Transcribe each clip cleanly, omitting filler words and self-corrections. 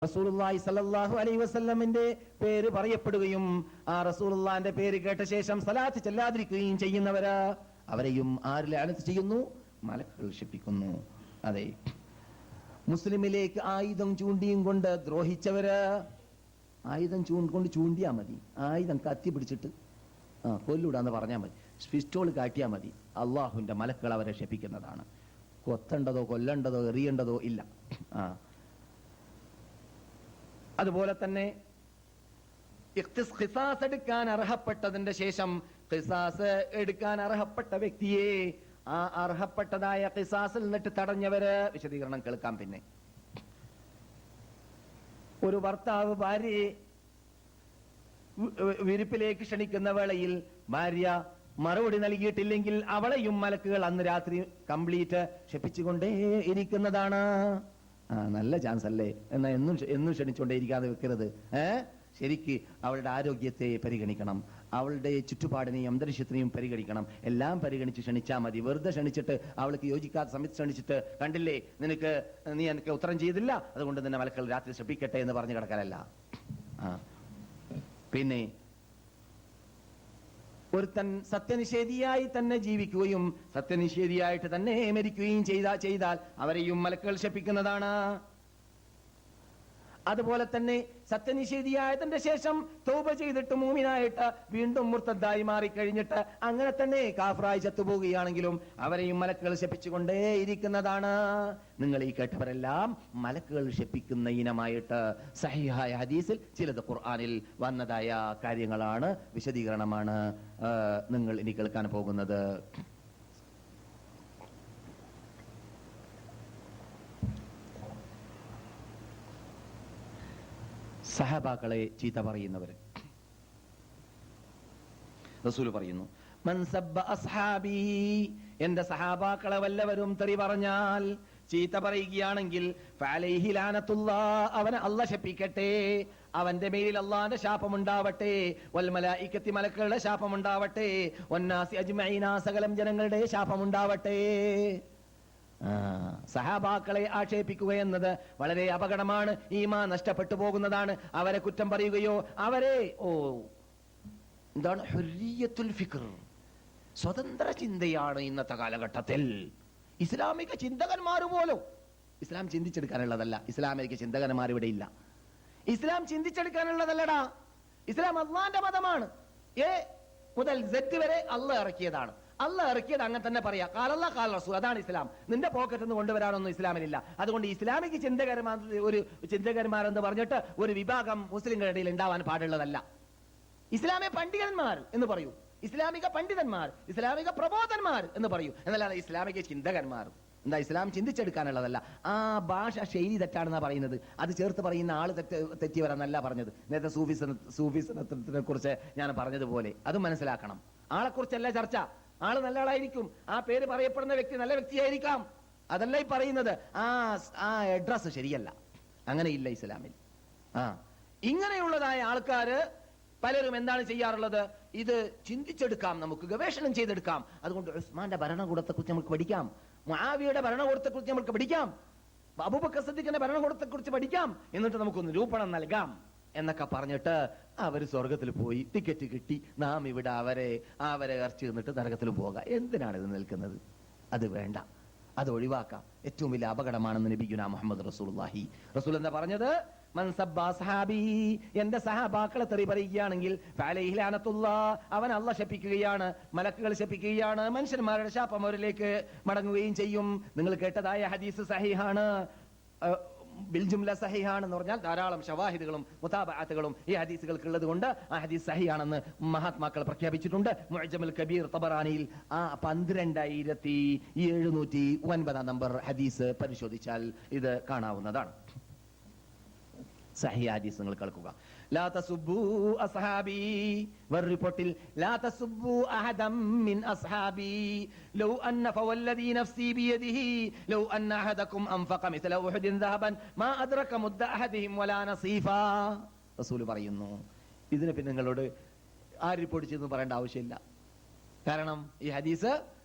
റസൂലുള്ളാഹി സ്വല്ലല്ലാഹു അലൈഹി വസല്ലമിന്റെ പേര് പറയപ്പെടുകയും ആ റസൂലുള്ളാഹിന്റെ പേര് കേട്ട ശേഷം സലാത്ത് ചെല്ലാതിരിക്കുകയും ചെയ്യുന്നവര് അവരെയും ആര് ലഅനത്ത് ചെയ്യുന്നു? മലക്കുകൾ ശപിക്കുന്നു. അതെ, മുസ്ലിമിലേക്ക് ആയുധം ചൂണ്ടിയും കൊണ്ട് ദ്രോഹിച്ചവര് ആയുധം കൊണ്ട് ചൂണ്ടിയാ മതി, ആയുധം കത്തി പിടിച്ചിട്ട് കൊല്ലൂടാന്ന് പറഞ്ഞാൽ മതി, പിസ്റ്റോൾ കാട്ടിയാൽ മതി, അള്ളാഹുവിന്റെ മലക്കുകൾ അവരെ ശപിക്കുന്നതാണ്. കൊത്തേണ്ടതോ കൊല്ലേണ്ടതോ എറിയേണ്ടതോ ഇല്ല. അതുപോലെ തന്നെ ഖിസാസ് എടുക്കാൻ അർഹപ്പെട്ടതിന്റെ ശേഷം ഖിസാസ് എടുക്കാൻ അർഹപ്പെട്ട വ്യക്തിയെ ആ അർഹപ്പെട്ടതായ ഖിസാസിൽ നിന്നിട്ട് തടഞ്ഞവര് വിശദീകരണം കേൾക്കാം. പിന്നെ ഒരു ഭർത്താവ് ഭാര്യയെ വിരിപ്പിലേക്ക് ക്ഷണിക്കുന്ന വേളയിൽ ഭാര്യ മറുപടി നൽകിയിട്ടില്ലെങ്കിൽ അവളെയും മലക്കുകൾ അന്ന് രാത്രി കംപ്ലീറ്റ് ശപിച്ചുകൊണ്ടേ ഇരിക്കുന്നതാണ്. നല്ല ചാൻസ് അല്ലേ എന്നാ എന്നും ക്ഷണിച്ചുകൊണ്ടേ ഇരിക്കാതെ വെക്കരുത്. ശരിക്ക് അവളുടെ ആരോഗ്യത്തെ പരിഗണിക്കണം, അവളുടെ ചുറ്റുപാടിനെയും അന്തരീക്ഷത്തിനെയും പരിഗണിക്കണം. എല്ലാം പരിഗണിച്ച് ക്ഷണിച്ചാൽ മതി. വെറുതെ ക്ഷണിച്ചിട്ട് അവൾക്ക് യോജിക്കാത്ത സമയത്ത് ക്ഷണിച്ചിട്ട് കണ്ടില്ലേ നീ എനിക്ക് ഉത്തരം ചെയ്തില്ല, അതുകൊണ്ട് തന്നെ മലക്കൾ രാത്രി ശപിക്കട്ടെ എന്ന് പറഞ്ഞു കിടക്കാനല്ല. പിന്നെ ഒരുത്തൻ സത്യനിഷേധിയായി തന്നെ ജീവിക്കുകയും സത്യനിഷേധിയായിട്ട് തന്നെ മരിക്കുകയും ചെയ്താൽ അവരെയും മലക്കുകൾ ശപിക്കുന്നതാണ്. അതുപോലെ തന്നെ സത്യനിഷേധിയായതിന്റെ ശേഷം തൗബ ചെയ്തിട്ട് മൂമിനായിട്ട് വീണ്ടും മുർത്തദ്ദായി മാറിക്കഴിഞ്ഞിട്ട് അങ്ങനെ തന്നെ കാഫറായി ചത്തുപോവുകയാണെങ്കിലും അവരെയും മലക്കുകൾ ശപിച്ചുകൊണ്ടേ ഇരിക്കുന്നതാണ്. നിങ്ങൾ ഈ കേട്ടവരെല്ലാം മലക്കുകൾ ശപിക്കുന്ന ഇനമായിട്ട് സഹീഹായ ഹദീസിൽ ചിലത് ഖുർആനിൽ വന്നതായ കാര്യങ്ങളാണ്, വിശദീകരണമാണ് നിങ്ങൾ ഇനി കേൾക്കാൻ പോകുന്നത്. സഹബാക്കളെ ചീത്ത പറയുന്നവര് റസൂൽ പറയുന്നു, മൻ സബ്ബ അസ്ഹാബി, എന്റെ സഹാബാക്കളെ വല്ലവരും തെറി പറഞ്ഞാൽ, ചീത്ത പറയുകയാണെങ്കിൽ ഫഅലൈഹി ലാനത്തുല്ലാഹ്, അവനെ അല്ലാഹ് ശപിക്കട്ടെ, അവന്റെ മേലിൽ അല്ലാഹുവിന്റെ ശാപമുണ്ടാവട്ടെ, വൽ മലായികത്തി, മലക്കുകളുടെ ശാപമുണ്ടാവട്ടെ, വന്നാസി അജ്മഈന, സകലം ജനങ്ങളുടെ ശാപമുണ്ടാവട്ടെ. സഹാബാക്കളെ ആക്ഷേപിക്കുക എന്നത് വളരെ അപകടമാണ്, ഈമാൻ നഷ്ടപ്പെട്ടു പോകുന്നതാണ്. അവരെ കുറ്റം പറയുകയോ അവരെ എന്താണ് ഹുർരിയത്തുൽ ഫിക്ർ, സ്വതന്ത്ര ചിന്തയാണ് ഇന്നത്തെ കാലഘട്ടത്തിൽ. ഇസ്ലാമിക ചിന്തകന്മാർ പോലും ഇസ്ലാം ചിന്തിച്ചെടുക്കാനുള്ളതല്ല. ഇസ്ലാമിക ചിന്തകന്മാർ ഇവിടെ ഇല്ല. ഇസ്ലാം ചിന്തിച്ചെടുക്കാനുള്ളതല്ലടാ. ഇസ്ലാം അള്ളാന്റെ മതമാണ്. എ മുതൽ സെറ്റ് വരെ അള്ളാഹ് ഇറക്കിയതാണ്. അള്ളാഹ് ഇറക്കിയത് അങ്ങനെ തന്നെ പറയാ, ഖാലല്ലാ ഖാല റസൂൽ, അതാണ് ഇസ്ലാം. നിന്റെ പോക്കറ്റിൽ നിന്ന് കൊണ്ടുവരാനൊന്നും ഇസ്ലാമിലില്ല. അതുകൊണ്ട് ഇസ്ലാമിക ചിന്തകന്മാരെന്ന് പറഞ്ഞിട്ട് ഒരു വിഭാഗം മുസ്ലിങ്ങളുടെ ഇടയിൽ ഉണ്ടാവാൻ പാടുള്ളതല്ല. ഇസ്ലാമിക പണ്ഡിതന്മാർ എന്ന് പറയൂ, ഇസ്ലാമിക പണ്ഡിതന്മാർ, ഇസ്ലാമിക പ്രബോധന്മാർ എന്ന് പറയൂ, എന്നല്ലാതെ ഇസ്ലാമിക ചിന്തകന്മാർ. എന്താ, ഇസ്ലാം ചിന്തിച്ചെടുക്കാനുള്ളതല്ല. ആ ഭാഷ ശൈലി തെറ്റാണെന്നാ പറയുന്നത്. അത് ചേർത്ത് പറയുന്ന ആള് തെറ്റിയവരെന്നല്ല പറഞ്ഞത്. നേരത്തെ സൂഫിസത്തിനെ കുറിച്ച് ഞാൻ പറഞ്ഞതുപോലെ അത് മനസ്സിലാക്കണം. ആളെക്കുറിച്ചല്ല ചർച്ച. ആള് നല്ല ആളായിരിക്കും, ആ പേര് പറയപ്പെടുന്ന വ്യക്തി നല്ല വ്യക്തിയായിരിക്കാം, അതല്ല ഈ പറയുന്നത്. ആ അഡ്രസ് ശരിയല്ല, അങ്ങനെയില്ല ഇസ്ലാമിൽ. ഇങ്ങനെയുള്ളതായ ആൾക്കാര് പലരും എന്താണ് ചെയ്യാറുള്ളത്? ഇത് ചിന്തിച്ചെടുക്കാം, നമുക്ക് ഗവേഷണം ചെയ്തെടുക്കാം. അതുകൊണ്ട് ഉസ്മാന്റെ ഭരണകൂടത്തെ കുറിച്ച് നമുക്ക് പഠിക്കാം, മുആവിയയുടെ ഭരണകൂടത്തെ കുറിച്ച് നമുക്ക് പഠിക്കാം, അബൂബക്കർ സിദ്ദീഖിന്റെ ഭരണകൂടത്തെ കുറിച്ച് പഠിക്കാം, എന്നിട്ട് നമുക്ക് നിരൂപണം നൽകാം എന്നൊക്കെ പറഞ്ഞിട്ട് അവര് സ്വർഗത്തിൽ പോയി ടിക്കറ്റ് കിട്ടി, നാം ഇവിടെ അവരെ ഇറച്ചി നിന്നിട്ട് നരകത്തിൽ പോകാം. എന്തിനാണ് ഇത് നിൽക്കുന്നത്? അത് വേണ്ട, അത് ഒഴിവാക്കാം. ഏറ്റവും വലിയ അപകടമാണെന്ന് നബിയുനാ മുഹമ്മദ് റസൂലുള്ളാഹി. റസൂൽ എന്താ പറഞ്ഞത്? മൻ സബ്ബ അസ്ഹാബി, എന്റെ സഹാബാക്കളെ തെറി പറയുകയാണെങ്കിൽ ഫഅലൈഹി ലാനത്തുല്ലാഹ്, അവൻ അല്ലാഹ് ശപിക്കുകയാണ്, മലക്കുകൾ ശപിക്കുകയാണ്, മനുഷ്യന്മാരുടെ ശാപം അവരിലേക്ക് മടങ്ങുകയും ചെയ്യും. നിങ്ങൾ കേട്ടതായ ഹദീസ് സഹീഹാണ്, ബിൽജുംല സഹിഹാണ് എന്ന് പറഞ്ഞാൽ ധാരാളം ഷവാഹിദുകളും മുതാബഅത്തുകളും ഈ ഹദീസുകൾക്ക് ഉള്ളത് കൊണ്ട് ആ ഹദീസ് സഹിയാണെന്ന് മഹാത്മാക്കൾ പ്രഖ്യാപിച്ചിട്ടുണ്ട്. മുഅ്ജമുൽ കബീർ തബറാനിയിൽ 12709 നമ്പർ ഹദീസ് പരിശോധിച്ചാൽ ഇത് കാണാവുന്നതാണ്. സഹിഹ ഹദീസ് നിങ്ങൾ കേൾക്കുക. ലാ തസുബ്ബു അസ്ഹാബി, വേറെ റിപ്പോർട്ടിൽ ലാ തസുബ്ബു അഹദം മിൻ അസ്ഹാബി ലൗ അന്ന ഫവല്ലദി നഫ്സി ബിയദിഹി ലൗ അന്ന അഹദകും അൻഫഖ മിസ്ല ഉഹുദിൻ ദഹബൻ മാ അദ്റക മുദ്ദ അഹദിഹിം വലാ നസീഫാ. റസൂൽ പറയുന്നു, ഇതിനെ പിന്നെ നിങ്ങളോട് ആ റിപ്പോർട്ട് ചെയ്തെന്ന് പറയേണ്ട ആവശ്യമില്ല. കാരണം ഈ ഹദീസ്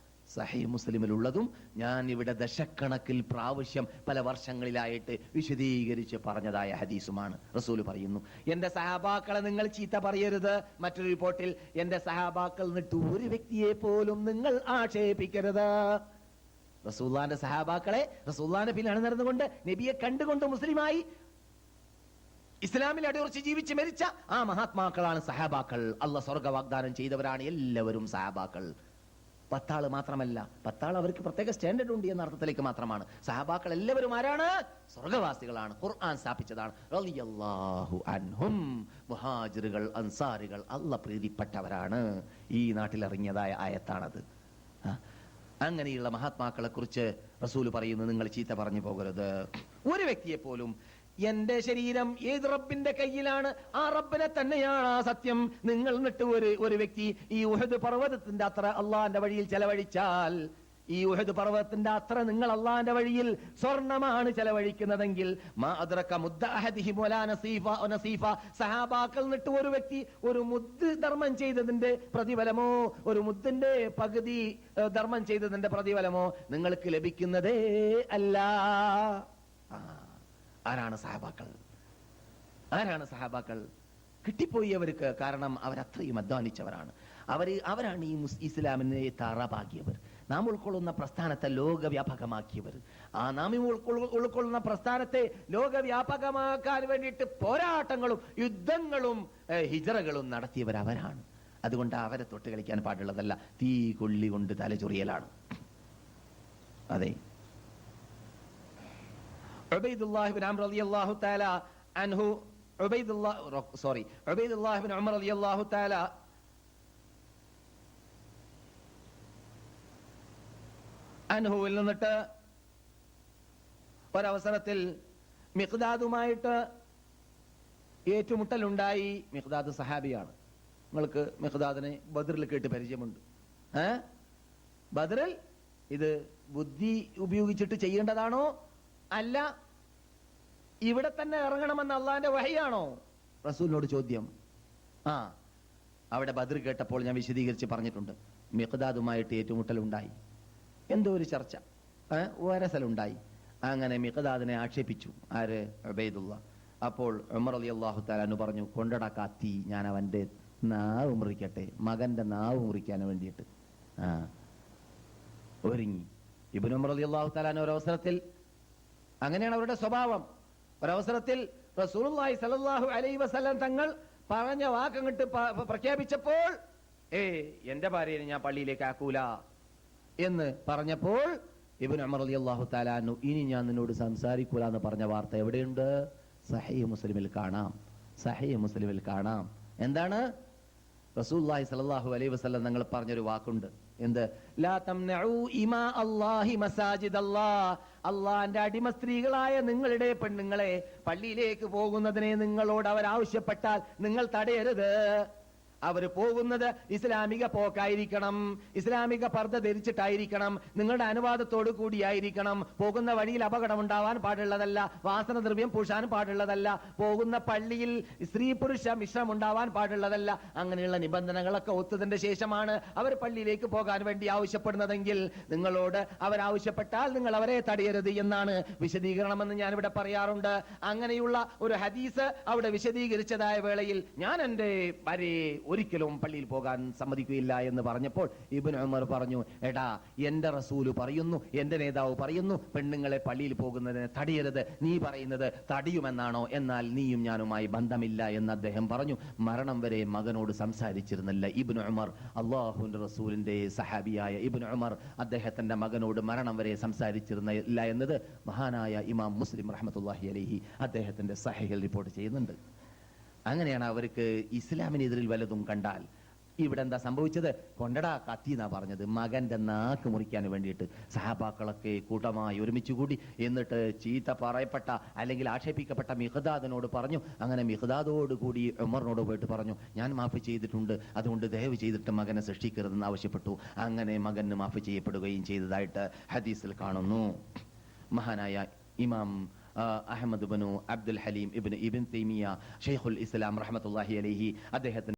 സഹീഹ് മുസ്ലിമിലുള്ളതും ഞാൻ ഇവിടെ ദശക്കണക്കിൽ പ്രാവശ്യം പല വർഷങ്ങളിലായിട്ട് വിശദീകരിച്ച് പറഞ്ഞതായ ഹദീസുമാണ്. റസൂൽ പറയുന്നു, എന്റെ സഹാബാക്കളെ നിങ്ങൾ ചീത്ത പറയരുത്. മറ്റൊരു റിപ്പോർട്ടിൽ, എന്റെ സഹാബാക്കൾ എന്നിട്ട് ഒരു വ്യക്തിയെ പോലും നിങ്ങൾ ആക്ഷേപിക്കരുത്. റസൂലുള്ളാഹിന്റെ സഹാബാക്കളെ റസൂലുള്ളാഹിന്റെ പിന്നിൽ അണിനിരന്നുകൊണ്ട് നബിയെ കണ്ടുകൊണ്ട് മുസ്ലിമായി ഇസ്ലാമിൽ അടിയുറച്ച് ജീവിച്ച് മരിച്ച ആ മഹാത്മാക്കളാണ് സഹാബാക്കൾ. അല്ലാഹ് സ്വർഗ്ഗ വാഗ്ദാനം ചെയ്തവരാണ് എല്ലാവരും സഹാബാക്കൾ. 10 ആള് മാത്രമല്ല, 10 ആൾ അവർക്ക് പ്രത്യേക സ്റ്റാൻഡേർഡ് ഉണ്ട് എന്ന അർത്ഥത്തിലേക്ക് മാത്രമാണ്. സഹാബാക്കൾ എല്ലാവരും ആരാണ്? സ്വർഗവാസികളാണ്. ഖുർആൻ സ്ഥാപിച്ചതാണ്. റളിയല്ലാഹു അൻഹും, മുഹാജിറുകൾ അൻസാരികൾ അല്ലാഹ് പ്രീതിപ്പെട്ടവരാണ്. ഈ നാട്ടിൽ ഇറങ്ങിയതായ ആയത്താണത്. അങ്ങനെയുള്ള മഹാത്മാക്കളെ കുറിച്ച് റസൂൽ പറയുന്നു, നിങ്ങൾ ചീത്ത പറഞ്ഞു പോകരുത്. ഒരു വ്യക്തിയെ പോലും, എന്റെ ശരീരം ഏത് റബ്ബിന്റെ കയ്യിലാണ്, ആ റബ്ബിനെ തന്നെയാണ് ആ സത്യം. നിങ്ങൾ എന്നിട്ട് ഒരു വ്യക്തി ഈ ഉഹദ് പർവ്വതത്തിന്റെ അത്ര അള്ളാന്റെ വഴിയിൽ ചെലവഴിച്ചാൽ, ഈ ഉഹദ് പർവ്വതത്തിന്റെ അത്ര നിങ്ങൾ അള്ളാന്റെ വഴിയിൽ സ്വർണമാണ് ചെലവഴിക്കുന്നതെങ്കിൽ, സഹാബാക്കൾ എന്നിട്ട് ഒരു വ്യക്തി ഒരു മുദ്ദ് ധർമ്മം ചെയ്തതിന്റെ പ്രതിഫലമോ, ഒരു മുദ്ദിന്റെ പകുതി ധർമ്മം ചെയ്തതിന്റെ പ്രതിഫലമോ നിങ്ങൾക്ക് ലഭിക്കുന്നതേ അല്ല. ആരാണ് സഹാബാക്കൾ? ആരാണ് സഹാബാക്കൾ? കിട്ടിപ്പോയി അവർക്ക്. കാരണം അവരത്രയും അധ്വാനിച്ചവരാണ്. അവരാണ് ഈ ഇസ്ലാമിനെ തറപാക്കിയവർ. നാം ഉൾക്കൊള്ളുന്ന പ്രസ്ഥാനത്തെ ലോകവ്യാപകമാക്കിയവർ. നാം ഉൾക്കൊള്ളുന്ന പ്രസ്ഥാനത്തെ ലോകവ്യാപകമാക്കാൻ വേണ്ടിയിട്ട് പോരാട്ടങ്ങളും യുദ്ധങ്ങളും ഹിജറകളും നടത്തിയവർ അവരാണ്. അതുകൊണ്ട് അവരെ തൊട്ട് കളിക്കാൻ പാടുള്ളതല്ല. തീ കൊള്ളി കൊണ്ട് തലചൊറിയലാണ്. അതെ, ഉബൈദുല്ലാഹ് ഇബ്നു അംർ റളിയല്ലാഹു തആല അൻഹു, ഉബൈദുല്ലാഹ് ഇബ്നു ഉമർ റളിയല്ലാഹു തആല അൻഹുവിൽ നിന്നിട്ട് ഒരവസരത്തിൽ മിഖ്ദാദുമായിട്ട് ഏറ്റുമുട്ടലുണ്ടായി. മിഖ്ദാദ് സഹാബിയാണ്. നിങ്ങൾക്ക് മിഖ്ദാദിനെ ബദറിൽ കേട്ട് പരിചയമുണ്ട്. ബദറിൽ ഇത് ബുദ്ധി ഉപയോഗിച്ചിട്ട് ചെയ്യേണ്ടതാണോ അല്ല ഇവിടെ തന്നെ ഇറങ്ങണമെന്ന് അള്ളാന്റെ വഹയാണോ? റസൂലിനോട് ചോദ്യം. അവിടെ ബദർ കേട്ടപ്പോൾ ഞാൻ വിശദീകരിച്ച് പറഞ്ഞിട്ടുണ്ട്. മിഖ്ദാദുമായിട്ട് ഏറ്റുമുട്ടൽ ഉണ്ടായി. എന്തോ ഒരു ചർച്ച, വരസലുണ്ടായി. അങ്ങനെ മിഖ്ദാദിനെ ആക്ഷേപിച്ചു. ആര്? ഉബൈദുള്ള. അപ്പോൾ ഉമർ റളിയല്ലാഹു തആല അൻഹു പറഞ്ഞു, കൊണ്ടടാ കത്തി, ഞാൻ അവന്റെ നാവ് മുറിക്കട്ടെ, മകന്റെ നാവ് മുറിക്കാൻ വേണ്ടിയിട്ട് ഒരുങ്ങി. ഇബ്നു ഉമർ റളിയല്ലാഹു തആല അൻഹു ഒരവസരത്തിൽ, അങ്ങനെയാണ് അവരുടെ സ്വഭാവം, ഒരവസരത്തിൽ റസൂലുള്ളാഹി സ്വല്ലല്ലാഹു അലൈഹി വസല്ലം തങ്ങൾ പറഞ്ഞ വാക്കങ്ങട്ട് പ്രഖ്യാപിച്ചപ്പോൾ, എന്റെ ഭാര്യയെ ഞാൻ പള്ളിയിലേക്ക് ആക്കൂല എന്ന് പറഞ്ഞപ്പോൾ ഇബ്നു ഉമർ റളിയല്ലാഹു തആല അൻഹു, ഇനി ഞാൻ നിന്നോട് സംസാരിക്കൂല എന്ന് പറഞ്ഞ വാർത്ത എവിടെയുണ്ട്? സഹീഹ് മുസ്ലിമിൽ കാണാം. സഹീഹ് മുസ്ലിമിൽ കാണാം. എന്താണ്? റസൂലുള്ളാഹി സ്വല്ലല്ലാഹു അലൈഹി വസല്ലം തങ്ങൾ പറഞ്ഞൊരു വാക്കുണ്ട്. എന്ത്? ലാ തംനഉ ഇമാ അല്ലാഹി മസാജിദല്ലാഹ്. അള്ളാന്റെ അടിമ സ്ത്രീകളായ നിങ്ങളുടെ പെണ്ണുങ്ങളെ പള്ളിയിലേക്ക് പോകുന്നതിനെ നിങ്ങളോട് അവർ ആവശ്യപ്പെട്ടാൽ നിങ്ങൾ തടയരുത്. അവര് പോകുന്നത് ഇസ്ലാമിക പോക്കായിരിക്കണം, ഇസ്ലാമിക പർദ്ദ ധരിച്ചിട്ടായിരിക്കണം, നിങ്ങളുടെ അനുവാദത്തോടു കൂടിയായിരിക്കണം. പോകുന്ന വഴിയിൽ അപകടം ഉണ്ടാവാൻ പാടുള്ളതല്ല, വാസന ദ്രവ്യം പൂശാൻ പാടുള്ളതല്ല, പോകുന്ന പള്ളിയിൽ സ്ത്രീ പുരുഷ മിശ്രം ഉണ്ടാവാൻ പാടുള്ളതല്ല. അങ്ങനെയുള്ള നിബന്ധനകളൊക്കെ ഒത്തതിന്റെ ശേഷമാണ് അവർ പള്ളിയിലേക്ക് പോകാൻ വേണ്ടി ആവശ്യപ്പെടുന്നതെങ്കിൽ നിങ്ങളോട് അവരാവശ്യപ്പെട്ടാൽ നിങ്ങൾ അവരെ തടയരുത് എന്നാണ് വിശദീകരണമെന്ന് ഞാനിവിടെ പറയാറുണ്ട്. അങ്ങനെയുള്ള ഒരു ഹദീസ് അവിടെ വിശദീകരിച്ചതായ വേളയിൽ ഞാൻ എന്റെ ഭാര്യയെ ഒരിക്കലും പള്ളിയിൽ പോകാൻ സമ്മതിക്കുകയില്ല എന്ന് പറഞ്ഞപ്പോൾ ഇബ്നു ഉമർ പറഞ്ഞു, എടാ, എന്റെ റസൂല് പറയുന്നു, എന്റെ നേതാവ് പറയുന്നു, പെണ്ണുങ്ങളെ പള്ളിയിൽ പോകുന്നതിനെ തടയരുത്. നീ പറയുന്നത് തടയുമെന്നാണോ? എന്നാൽ നീയും ഞാനുമായി ബന്ധമില്ല എന്ന് അദ്ദേഹം പറഞ്ഞു. മരണം വരെ മകനോട് സംസാരിച്ചിരുന്നില്ല ഇബ്നു ഉമർ. അള്ളാഹുവിന്റെ റസൂലിന്റെ സഹാബിയായ ഇബ്നു ഉമർ അദ്ദേഹത്തിന്റെ മകനോട് മരണം വരെ സംസാരിച്ചിരുന്നില്ല എന്നത് മഹാനായ ഇമാം മുസ്ലിം റഹ്മത്തുള്ളാഹി അലൈഹി അദ്ദേഹത്തിന്റെ സഹീഹിൽ റിപ്പോർട്ട് ചെയ്യുന്നുണ്ട്. അങ്ങനെയാണ് അവർക്ക് ഇസ്ലാമിനെതിരിൽ വല്ലതും കണ്ടാൽ, ഇവിടെ എന്താ സംഭവിച്ചത്? കൊണ്ടടാ കത്തി എന്നാ പറഞ്ഞത്, മകന്റെ നാക്ക് മുറിക്കാൻ വേണ്ടിയിട്ട്. സഹാബാക്കളൊക്കെ കൂട്ടമായി ഒരുമിച്ച് കൂടി എന്നിട്ട് ചീത്ത പറയപ്പെട്ട അല്ലെങ്കിൽ ആക്ഷേപിക്കപ്പെട്ട മിഖ്ദാദിനോട് പറഞ്ഞു. അങ്ങനെ മിഖ്ദാദോട് കൂടി ഉമറിനോട് പോയിട്ട് പറഞ്ഞു, ഞാൻ മാഫ് ചെയ്തിട്ടുണ്ട്, അതുകൊണ്ട് ദയവ് ചെയ്തിട്ട് മകനെ സൃഷ്ടിക്കരുതെന്ന് ആവശ്യപ്പെട്ടു. അങ്ങനെ മകന് മാഫ് ചെയ്യപ്പെടുകയും ചെയ്തതായിട്ട് ഹദീസിൽ കാണുന്നു. മഹാനായ ഇമാം അഹ്മദ് ഇബ്നു അബ്ദുൽ ഹലീം ഇബ്നു തൈമിയ ഷൈഖുൽ ഇസ്ലാം റഹ്മത്തുള്ളാഹി അലൈഹി അദ്ദേഹത്തിന്